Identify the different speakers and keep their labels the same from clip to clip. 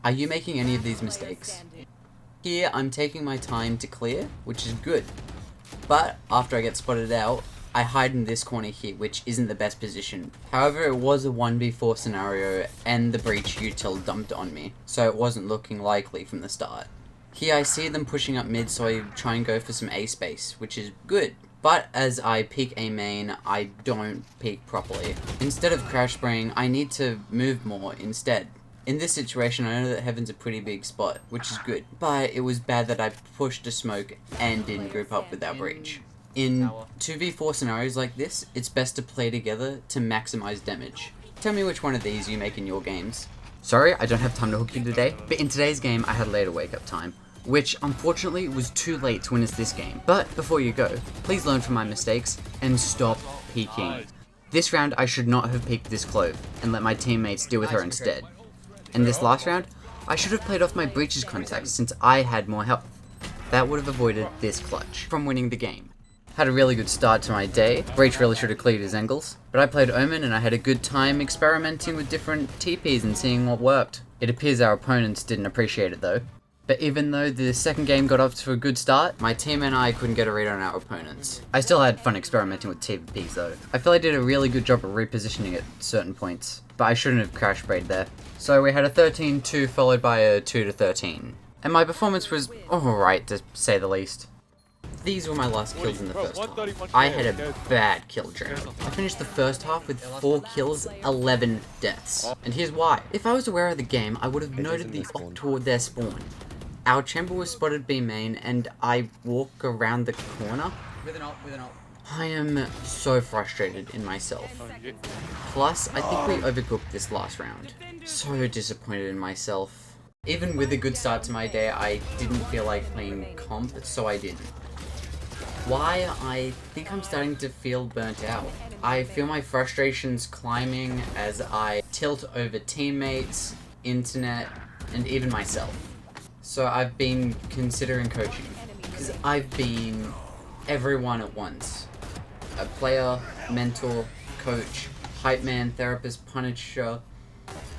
Speaker 1: Are you making any of these mistakes? Here, I'm taking my time to clear, which is good. But after I get spotted out, I hide in this corner here, which isn't the best position. However, it was a 1v4 scenario, and the breach util dumped on me, so it wasn't looking likely from the start. Here I see them pushing up mid, so I try and go for some A space, which is good. But as I peek A main, I don't peek properly. Instead of crash spraying, I need to move more instead. In this situation, I know that Heaven's a pretty big spot, which is good. But it was bad that I pushed a smoke and didn't group up with our breach. In 2v4 scenarios like this, it's best to play together to maximize damage. Tell me which one of these you make in your games. Sorry, I don't have time to hook you today, but in today's game, I had later wake up time, which unfortunately was too late to win us this game. But before you go, please learn from my mistakes and stop peeking. This round, I should not have peeked this clove and let my teammates deal with her instead. And this last round, I should have played off my breach's contacts since I had more health. That would have avoided this clutch from winning the game. Had a really good start to my day. Breach really should have cleared his angles, but I played Omen and I had a good time experimenting with different TPs and seeing what worked. It appears our opponents didn't appreciate it though. But even though the second game got off to a good start, my team and I couldn't get a read on our opponents. I still had fun experimenting with TPs though. I feel I did a really good job of repositioning at certain points, but I shouldn't have crash sprayed there. So we had a 13-2 followed by a 2-13. And my performance was alright to say the least. These were my last kills in the first half. I had a bad kill drought. I finished the first half with 4 kills, 11 deaths. And here's why. If I was aware of the game, I would have noted the op toward their spawn. Our chamber was spotted B main, and I walk around the corner. With an ult. I am so frustrated in myself. Plus, I think we overcooked this last round. So disappointed in myself. Even with a good start to my day, I didn't feel like playing comp, so I didn't. Why? I think I'm starting to feel burnt out. I feel my frustrations climbing as I tilt over teammates, internet, and even myself. So I've been considering coaching, because I've been everyone at once. A player, mentor, coach, hype man, therapist, punisher,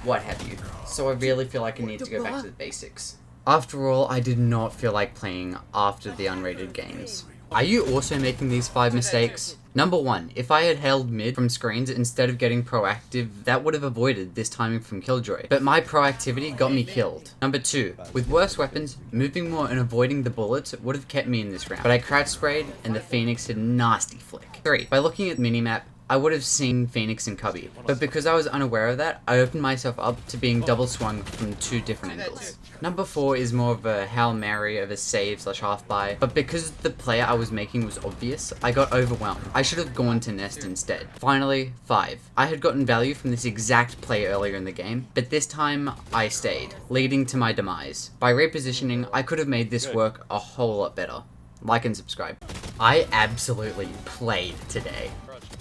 Speaker 1: what have you. So I really feel like I need to go back to the basics. After all, I did not feel like playing after the unrated games. Are you also making these 5 mistakes? Number 1, if I had held mid from screens instead of getting proactive, that would have avoided this timing from Killjoy. But my proactivity got me killed. Number 2, with worse weapons, moving more and avoiding the bullets would have kept me in this round. But I crouch sprayed and the Phoenix did a nasty flick. 3, by looking at the minimap, I would have seen Phoenix and Cubby, but because I was unaware of that, I opened myself up to being double swung from 2 different angles. Number 4 is more of a Hail Mary of a save / half buy, but because the player I was making was obvious, I got overwhelmed. I should have gone to Nest instead. Finally, 5. I had gotten value from this exact play earlier in the game, but this time I stayed, leading to my demise. By repositioning, I could have made this work a whole lot better. Like and subscribe. I absolutely played today.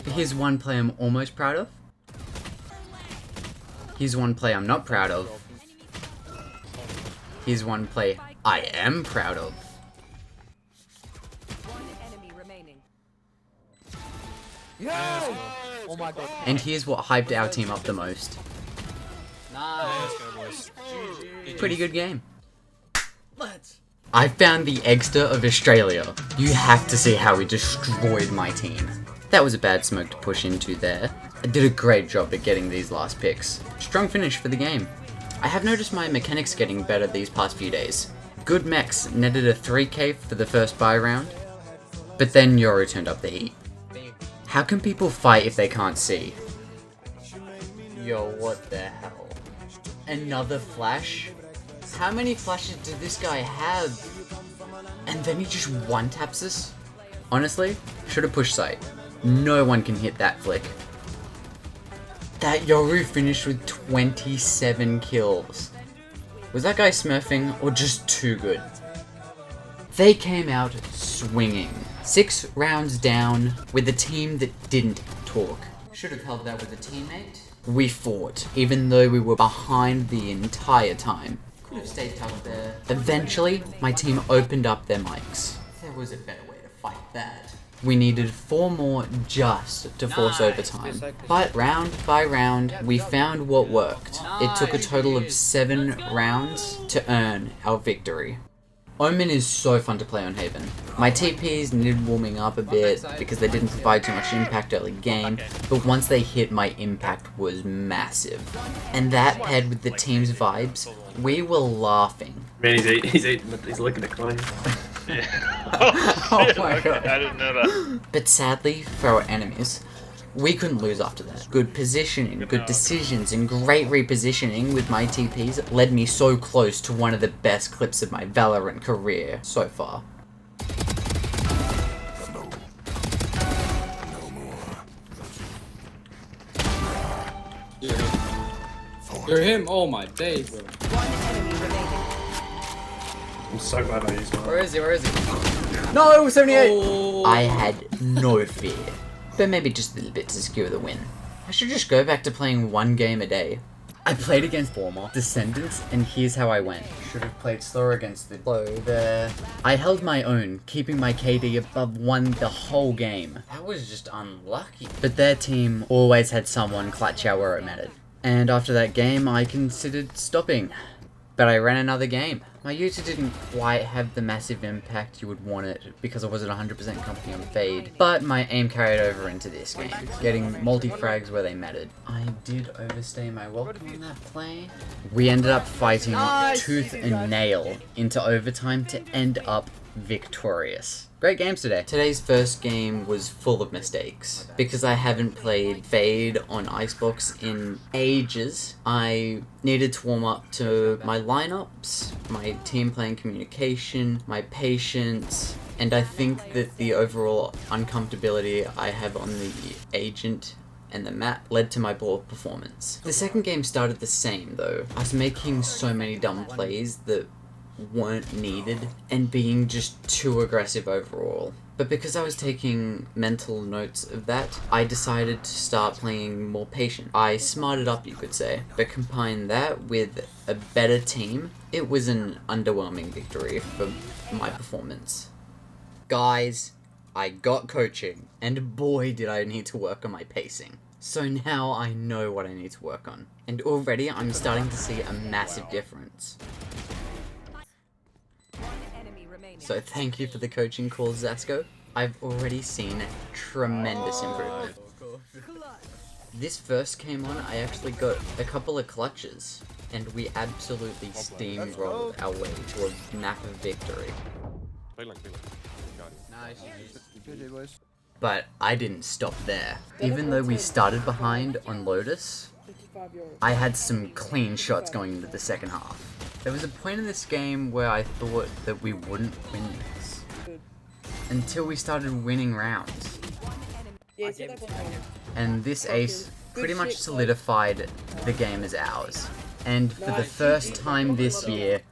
Speaker 1: Here's one play I'm almost proud of. Here's one play I'm not proud of. Here's one play I am proud of. And here's what hyped our team up the most. Nice. Pretty good game. I found the Eggster of Australia. You have to see how he destroyed my team. That was a bad smoke to push into there. I did a great job at getting these last picks. Strong finish for the game. I have noticed my mechanics getting better these past few days. Good mechs netted a 3k for the first buy round, but then Yoru turned up the heat. How can people fight if they can't see? Yo, what the hell? Another flash? How many flashes did this guy have? And then he just one-taps us? Honestly, should have pushed sight. No one can hit that flick. That Yoru finished with 27 kills. Was that guy smurfing or just too good? They came out swinging. 6 rounds down with a team that didn't talk. Should have held that with a teammate. We fought, even though we were behind the entire time. Could have stayed tough there. Eventually, my team opened up their mics. There was a better way to fight that. We needed 4 more just to force overtime. But round by round, we found what worked. It took a total of 7 rounds to earn our victory. Omen is so fun to play on Haven. My TPs needed warming up a bit because they didn't provide too much impact early game, but once they hit, my impact was massive. And that paired with the team's vibes, we were laughing.
Speaker 2: Man, he's looking at Clay.
Speaker 1: Oh my god.
Speaker 3: I didn't know that.
Speaker 1: But sadly, for our enemies, we couldn't lose after that. Good positioning, good decisions, and great repositioning with my TPs led me so close to one of the best clips of my Valorant career so far.
Speaker 4: You're him? Oh my days, bro.
Speaker 2: I'm so glad I used mine.
Speaker 1: Where is he? Where is he? No, 78!
Speaker 4: Oh.
Speaker 1: I had no fear, but maybe just a little bit to secure the win. I should just go back to playing 1 game a day. I played against former Descendants, and here's how I went. Should have played slower against the low there. I held my own, keeping my KD above 1 the whole game. That was just unlucky. But their team always had someone clutch out where it mattered. And after that game, I considered stopping. But I ran another game. My user didn't quite have the massive impact you would want it because I wasn't 100% comfy on Fade, but my aim carried over into this game, getting multi-frags where they mattered. I did overstay my welcome on that play. We ended up fighting tooth and nail into overtime to end up victorious. Great games today. Today's first game was full of mistakes. Because I haven't played Fade on Icebox in ages, I needed to warm up to my lineups, my team playing communication, my patience, and I think that the overall uncomfortability I have on the agent and the map led to my poor performance. The second game started the same though. I was making so many dumb plays that weren't needed and being just too aggressive overall. But because I was taking mental notes of that, I decided to start playing more patient. I smarted up, you could say. But combine that with a better team, it was an underwhelming victory for my performance. Guys, I got coaching, and boy did I need to work on my pacing. So now I know what I need to work on. And already I'm starting to see a massive difference. So thank you for the coaching call, Zasco. I've already seen tremendous improvement. This first came on, I actually got a couple of clutches, and we absolutely steamrolled our way to a map of victory. But I didn't stop there. Even though we started behind on Lotus, I had some clean shots going into the second half. There was a point in this game where I thought that we wouldn't win this. Until we started winning rounds. And this ace pretty much solidified the game as ours. And for the first time this year,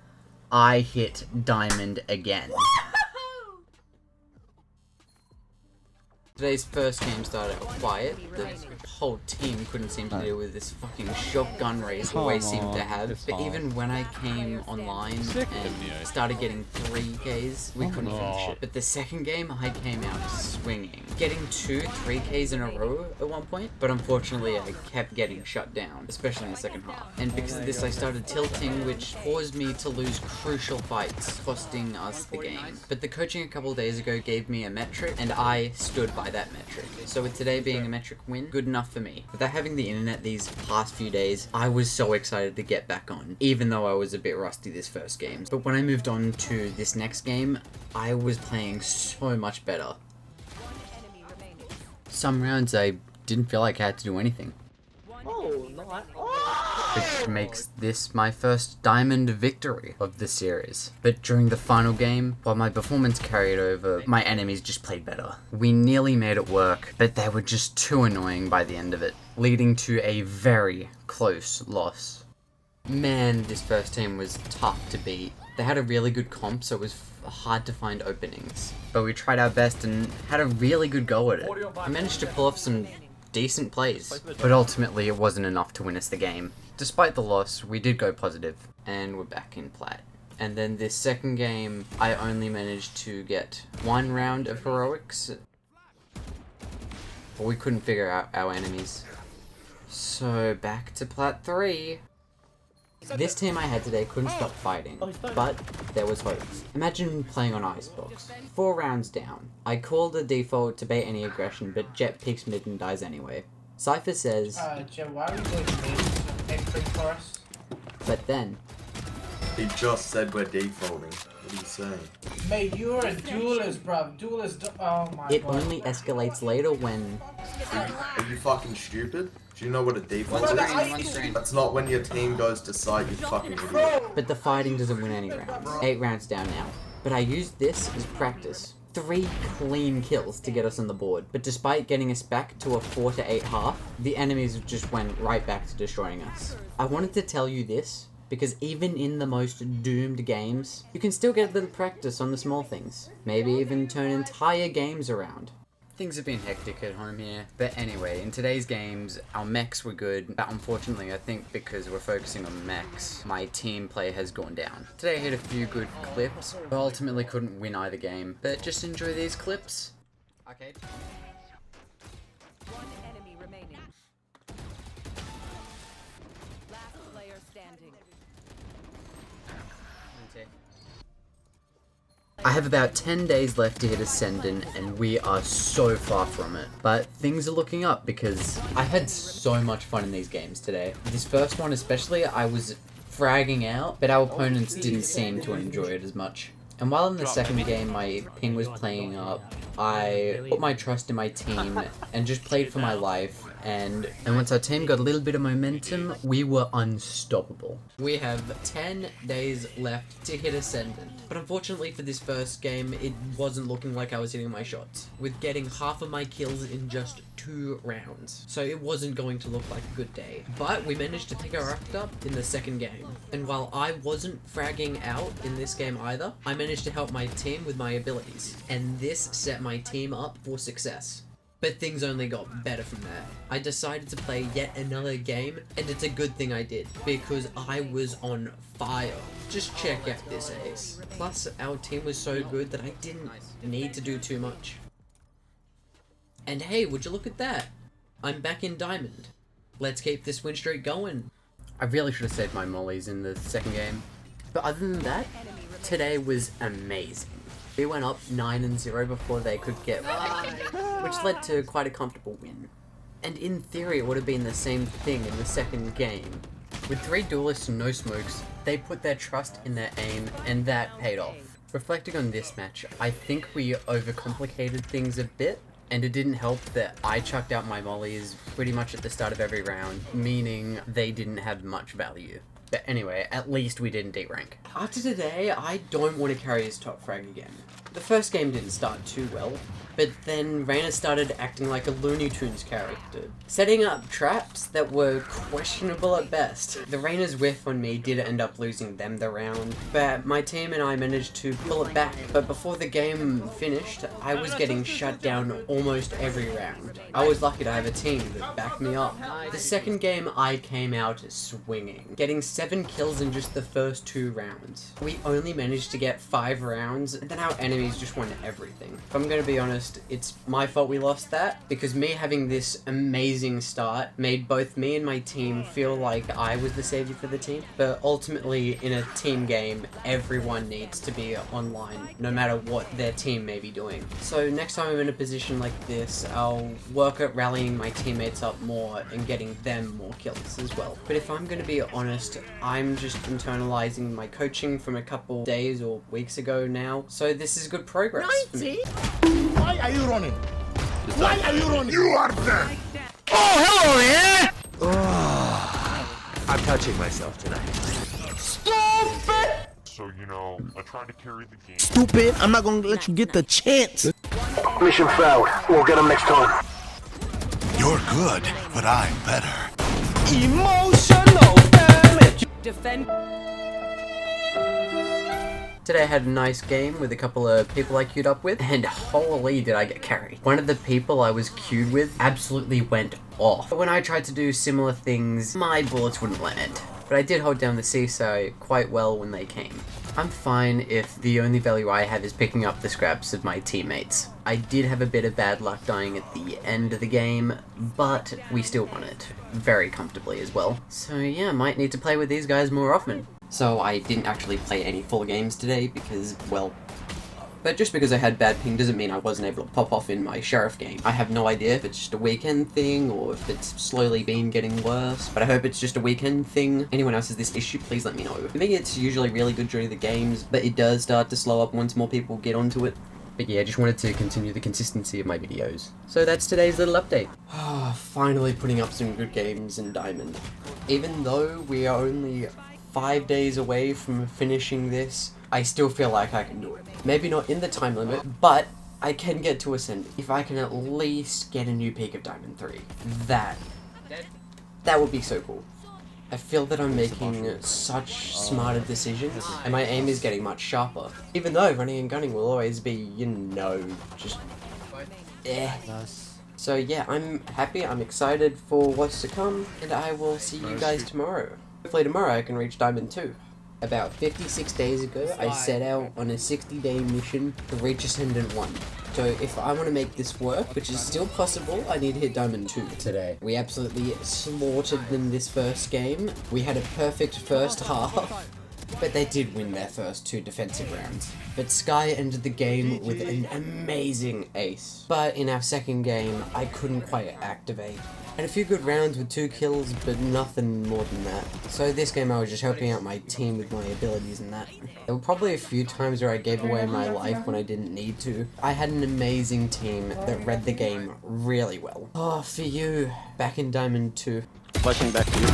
Speaker 1: I hit Diamond again. Today's first game started out quiet. The whole team couldn't seem to deal with this fucking shotgun race we always seemed to have. But even when I came online and started getting 3Ks, we couldn't finish it. But the second game, I came out swinging. Getting 3Ks in a row at one point. But unfortunately, I kept getting shut down, especially in the second half. And because of this, I started tilting, which caused me to lose crucial fights, costing us the game. But the coaching a couple days ago gave me a metric, and I stood by that metric. So with today being a metric win, good enough for me. Without having the internet these past few days, I was so excited to get back on, even though I was a bit rusty this first game. But when I moved on to this next game, I was playing so much better. Some rounds I didn't feel like I had to do anything. Which makes this my first diamond victory of the series. But during the final game, while my performance carried over, my enemies just played better. We nearly made it work, but they were just too annoying by the end of it, leading to a very close loss. Man, this first team was tough to beat. They had a really good comp, so it was hard to find openings. But we tried our best and had a really good go at it. I managed to pull off some decent plays, but ultimately it wasn't enough to win us the game. Despite the loss, we did go positive, and we're back in plat. And then this second game, I only managed to get 1 round of heroics. but we couldn't figure out our enemies. So back to Plat 3. This team I had today couldn't stop fighting, but there was hope. Imagine playing on Icebox. 4 rounds down. I called the default to bait any aggression, but Jet peeks mid and dies anyway. Cypher says,
Speaker 3: Jet, why are you going mid for us?
Speaker 1: but then,
Speaker 5: He just said we're defaulting. What are you saying?
Speaker 3: Mate, you're a duelist, bruv. Oh my
Speaker 1: it
Speaker 3: god.
Speaker 1: only escalates later when...
Speaker 5: Are you fucking stupid? Do you know what a default
Speaker 1: One
Speaker 5: is?
Speaker 1: screen, one screen.
Speaker 5: That's not when your team goes to site, you fucking idiot.
Speaker 1: But the fighting doesn't win any rounds. 8 rounds down now. But I used this as practice. 3 clean kills to get us on the board. But despite getting us back to a 4 to 8 half, the enemies just went right back to destroying us. I wanted to tell you this, because even in the most doomed games, you can still get a little practice on the small things. Maybe even turn entire games around. Things have been hectic at home here, but anyway, in today's games, our mechs were good, but unfortunately I think because we're focusing on mechs, my team play has gone down. Today I hit a few good clips, but ultimately couldn't win either game, but just enjoy these clips. Okay.
Speaker 6: One enemy remaining. Last player standing.
Speaker 1: I have about 10 days left to hit Ascendant, and we are so far from it. But things are looking up because I had so much fun in these games today. This first one especially, I was fragging out, but our opponents didn't seem to enjoy it as much. And while in the second game my ping was playing up, I put my trust in my team and just played for my life. And once our team got a little bit of momentum, we were unstoppable. We have 10 days left to hit Ascendant. But unfortunately for this first game, it wasn't looking like I was hitting my shots, with getting half of my kills in just 2 rounds. So it wasn't going to look like a good day. But we managed to pick our act up in the second game. And while I wasn't fragging out in this game either, I managed to help my team with my abilities. And this set my team up for success. But things only got better from that. I decided to play yet another game, and it's a good thing I did, because I was on fire. Just check out this ace. Plus, our team was so good that I didn't need to do too much. And hey, would you look at that? I'm back in Diamond. Let's keep this win streak going. I really should have saved my mollies in the second game. But other than that, today was amazing. We went up 9-0 before they could get one, which led to quite a comfortable win. And in theory it would have been the same thing in the second game. With 3 duelists and no smokes, they put their trust in their aim, and that paid off. Reflecting on this match, I think we overcomplicated things a bit, and it didn't help that I chucked out my mollies pretty much at the start of every round, meaning they didn't have much value. But anyway, at least we didn't D-rank. After today, I don't want to carry his top frag again. The first game didn't start too well, but then Reyna started acting like a Looney Tunes character, setting up traps that were questionable at best. The Reyna's whiff on me did end up losing them the round, but my team and I managed to pull it back. But before the game finished, I was getting shut down almost every round. I was lucky to have a team that backed me up. The second game, I came out swinging, getting 7 kills in just the first 2 rounds. We only managed to get 5 rounds, and then our enemies just won everything. If I'm gonna be honest, it's my fault we lost that, because me having this amazing start made both me and my team feel like I was the savior for the team. But ultimately, in a team game, everyone needs to be online, no matter what their team may be doing. So next time I'm in a position like this, I'll work at rallying my teammates up more and getting them more kills as well. But if I'm gonna be honest, I'm just internalizing my coaching from a couple days or weeks ago now, so this is good progress for me.
Speaker 7: Why are you running? Why are you running? You are there! Oh, hello there! I'm touching myself tonight. Stupid!
Speaker 8: So, you know, I tried to carry the game.
Speaker 7: Stupid! I'm not gonna let you get the chance!
Speaker 9: Mission failed. We'll get him next time.
Speaker 10: You're good, but I'm better.
Speaker 7: Emotional damage!
Speaker 6: Defend.
Speaker 1: Today I had a nice game with a couple of people I queued up with, and holy did I get carried. One of the people I was queued with absolutely went off. But when I tried to do similar things, my bullets wouldn't land. But I did hold down the seesaw quite well when they came. I'm fine if the only value I have is picking up the scraps of my teammates. I did have a bit of bad luck dying at the end of the game, but we still won it. Very comfortably as well. So yeah, might need to play with these guys more often. So I didn't actually play any full games today because, well... But just because I had bad ping doesn't mean I wasn't able to pop off in my Sheriff game. I have no idea if it's just a weekend thing or if it's slowly been getting worse, but I hope it's just a weekend thing. Anyone else has this issue, please let me know. For me, it's usually really good during the games, but it does start to slow up once more people get onto it. But yeah, I just wanted to continue the consistency of my videos. So that's today's little update. Finally putting up some good games in Diamond. Even though we are only 5 days away from finishing this, I still feel like I can do it. Maybe not in the time limit, but I can get to Ascendant. If I can at least get a new peak of Diamond 3, that would be so cool. I feel that I'm making such smarter decisions, and my aim is getting much sharper. Even though running and gunning will always be, you know, just So yeah, I'm happy, I'm excited for what's to come, and I will see you guys tomorrow. Hopefully tomorrow I can reach Diamond 2. About 56 days ago, I set out on a 60-day mission to reach Ascendant 1. So if I want to make this work, which is still possible, I need to hit Diamond 2 today. We absolutely slaughtered them this first game. We had a perfect first half, but they did win their first 2 defensive rounds. But Sky ended the game with an amazing ace. But in our second game, I couldn't quite activate. Had a few good rounds with 2 kills, but nothing more than that. So this game I was just helping out my team with my abilities and that. There were probably a few times where I gave away my life when I didn't need to. I had an amazing team that read the game really well. Oh, for you, back in Diamond 2.
Speaker 11: Flashing back to you.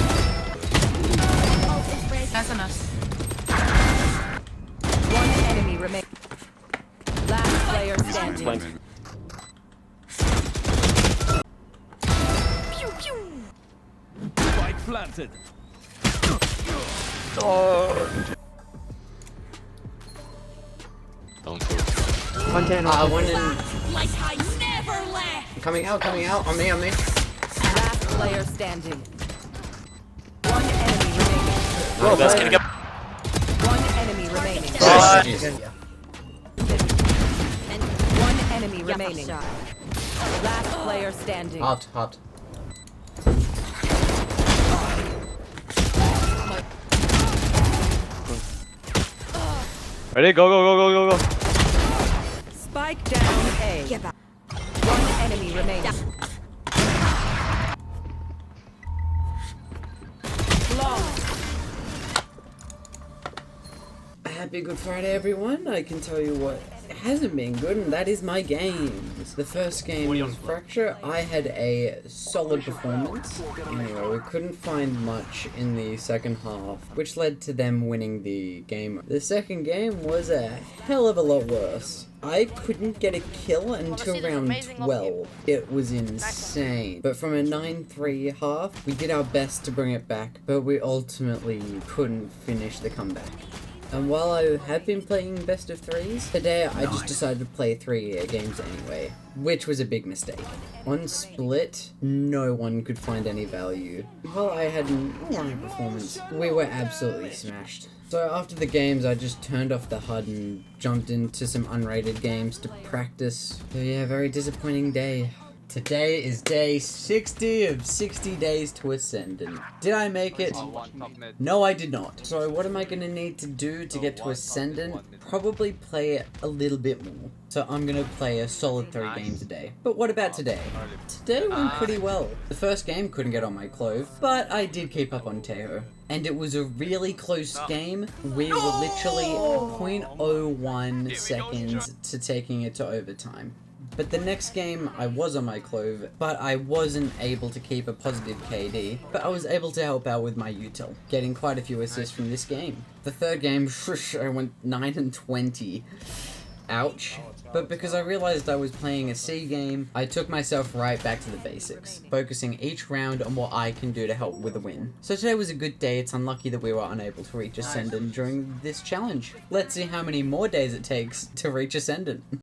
Speaker 6: That's on us. One enemy remains. Last player standing.
Speaker 7: Spike planted.
Speaker 11: Don't go.
Speaker 1: One in...
Speaker 6: Like I never left.
Speaker 1: Coming out, on me.
Speaker 6: Last player standing. One enemy remaining.
Speaker 11: Oh, that's gonna go.
Speaker 6: One enemy remaining. One enemy remaining. Last player standing.
Speaker 1: Hot.
Speaker 11: Ready? Go.
Speaker 6: Spike down A. One enemy remaining. Long.
Speaker 1: Happy Good Friday, everyone. I can tell you what hasn't been good, and that is my games. The first game was Fracture. I had a solid performance. Anyway, we couldn't find much in the second half, which led to them winning the game. The second game was a hell of a lot worse. I couldn't get a kill until round 12. It was insane. But from a 9-3 half, we did our best to bring it back, but we ultimately couldn't finish the comeback. And while I have been playing best of 3s, today I just decided to play 3 games anyway, which was a big mistake. On Split, no one could find any value. While I had an alright performance, we were absolutely smashed. So after the games, I just turned off the HUD and jumped into some unrated games to practice. So yeah, very disappointing day. Today is day 60 of 60 days to Ascendant. Did I make it? No, I did not. So what am I going to need to do to get to Ascendant? Probably play it a little bit more. So I'm going to play a solid 3 games a day. But what about today? Today went pretty well. The first game couldn't get on my clove, but I did keep up on Tejo. And it was a really close game. We were literally 0.01 seconds to taking it to overtime. But the next game, I was on my clove, but I wasn't able to keep a positive KD, but I was able to help out with my util, getting quite a few assists from this game. The third game, I went 9-20. Ouch. But because I realized I was playing a C game, I took myself right back to the basics, focusing each round on what I can do to help with a win. So today was a good day. It's unlucky that we were unable to reach Ascendant during this challenge. Let's see how many more days it takes to reach Ascendant.